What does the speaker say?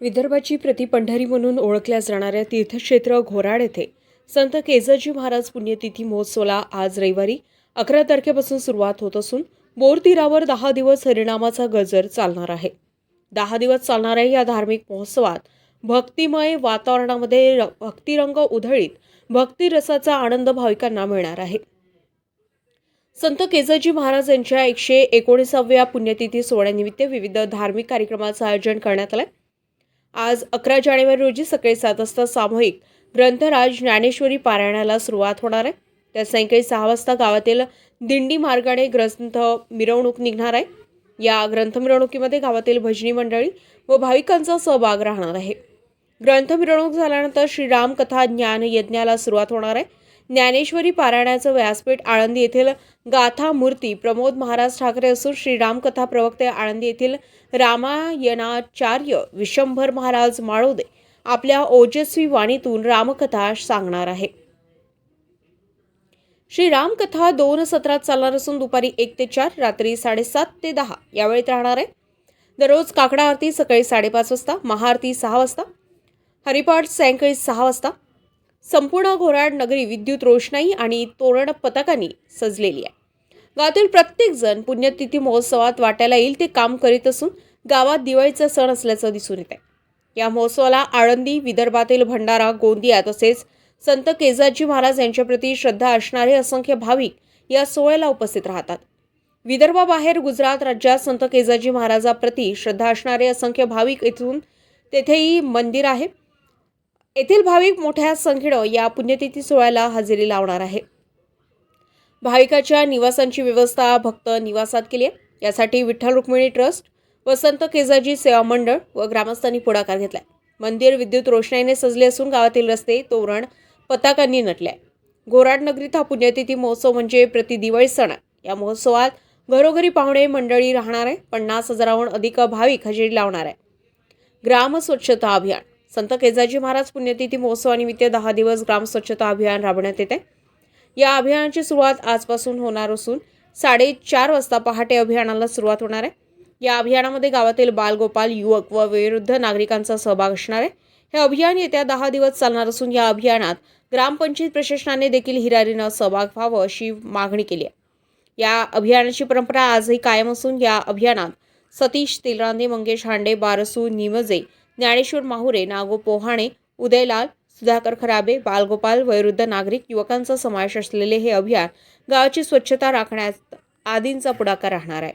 विदर्भाची प्रतिपंढरी म्हणून ओळखल्या जाणाऱ्या तीर्थक्षेत्र घोराड येथे संत केजाजी महाराज पुण्यतिथी महोत्सवाला आज रविवारी 11 तारखेपासून सुरुवात होत असून बोर तीरावर 10 दिवस हरिनामाचा गजर चालणार आहे। 10 दिवस चालणाऱ्या या धार्मिक महोत्सवात भक्तिमय वातावरणामध्ये भक्तिरंग उधळीत भक्ती रसाचा आनंद भाविकांना मिळणार आहे। संत केजाजी महाराज यांच्या 119व्या पुण्यतिथी सोहळ्यानिमित्त विविध धार्मिक कार्यक्रमांचं आयोजन करण्यात आलं। आज 11 जानेवारी रोजी सकाळी 7 वाजता सामूहिक ग्रंथराज ज्ञानेश्वरी पारायणाला सुरुवात होणार आहे। त्या सायंकाळी 6 वाजता गावातील दिंडी मार्गाने ग्रंथ मिरवणूक निघणार आहे। या ग्रंथ मिरवणुकीमध्ये गावातील भजनी मंडळी व भाविकांचा सहभाग राहणार आहे। ग्रंथ मिरवणूक झाल्यानंतर श्रीराम कथा ज्ञान यज्ञाला सुरुवात होणार आहे। ज्ञानेश्वरी पारायणाचं व्यासपीठ आळंदी येथील गाथा मूर्ती प्रमोद महाराज ठाकरे असून श्रीराम कथा प्रवक्ते आळंदी येथील रामायणाचार्य विशंभर महाराज माळोदे आपल्या ओजस्वी वाणीतून रामकथा सांगणार आहे। श्रीराम कथा 2 सत्रात चालणार असून दुपारी 1 ते 4, रात्री 7:30 ते 10 या वेळेत राहणार आहे। दररोज काकडा आरती सकाळी 5:30 वाजता, महाआरती 6 वाजता, हरिपाठ सायंकाळी 6 वाजता। संपूर्ण घोराड नगरी विद्युत रोषणाई आणि तोरण पताकांनी सजलेली आहे। गावातील प्रत्येक जण पुण्यतिथी महोत्सवात वाटायला येईल ते काम करीत असून गावात दिवाळीचा सण असल्याचं दिसून येत आहे। या महोत्सवाला आळंदी, विदर्भातील भंडारा, गोंदिया तसेच संत केजाजी महाराज यांच्याप्रती श्रद्धा असणारे असंख्य भाविक या सोहळ्याला उपस्थित राहतात। विदर्भाबाहेर गुजरात राज्यात संत केजाजी महाराजांप्रती श्रद्धा असणारे असंख्य भाविक येथून तेथेही मंदिर आहे। येथील भाविक मोठ्या संख्येने या पुण्यतिथी सोहळ्याला हजेरी लावणार आहे। भाविकाच्या निवासांची व्यवस्था भक्त निवासात केली आहे। यासाठी विठ्ठल रुक्मिणी ट्रस्ट व संत केजाजी सेवा मंडळ व ग्रामस्थांनी पुढाकार घेतलाय। मंदिर विद्युत रोषणाईने सजले असून गावातील रस्ते तोरण पताकांनी नटले आहे। घोराड नगरीत हा पुण्यतिथी महोत्सव म्हणजे प्रति दिवाळी सण आहे। या महोत्सवात घरोघरी पाहुणे मंडळी राहणार आहे। 50,000हून अधिक भाविक हजेरी लावणार आहे। ग्राम स्वच्छता अभियान संत केजाजी महाराज पुण्यतिथी महोत्सवानिमित्त 10 दिवस ग्राम स्वच्छता अभियान राबवण्यात येते। या अभियानाची सुरुवात आजपासून होणार असून 4:30 वाजता पहाटे अभियानाला सुरुवात होणार आहे। या अभियानामध्ये गावातील बालगोपाल, युवक व वयोवृद्ध नागरिकांचा सहभाग असणार आहे। हे अभियान येत्या 10 दिवस चालणार असून या अभियानात ग्रामपंचायत प्रशासनाने देखील हिरारीनं सहभाग व्हावं अशी मागणी केली आहे। या अभियानाची परंपरा आजही कायम असून या अभियानात सतीश तेलरांदे, मंगेश हांडे, बारसू निमजे, ज्ञानेश्वर माहुरे, नागो पोहाणे, उदयलाल, सुधाकर खराबे, बालगोपाल, वयोवृद्ध नागरिक, युवकांचा समावेश असलेले हे अभियान गावाची स्वच्छता राखण्यात आदींचा पुढाकार राहणार आहे।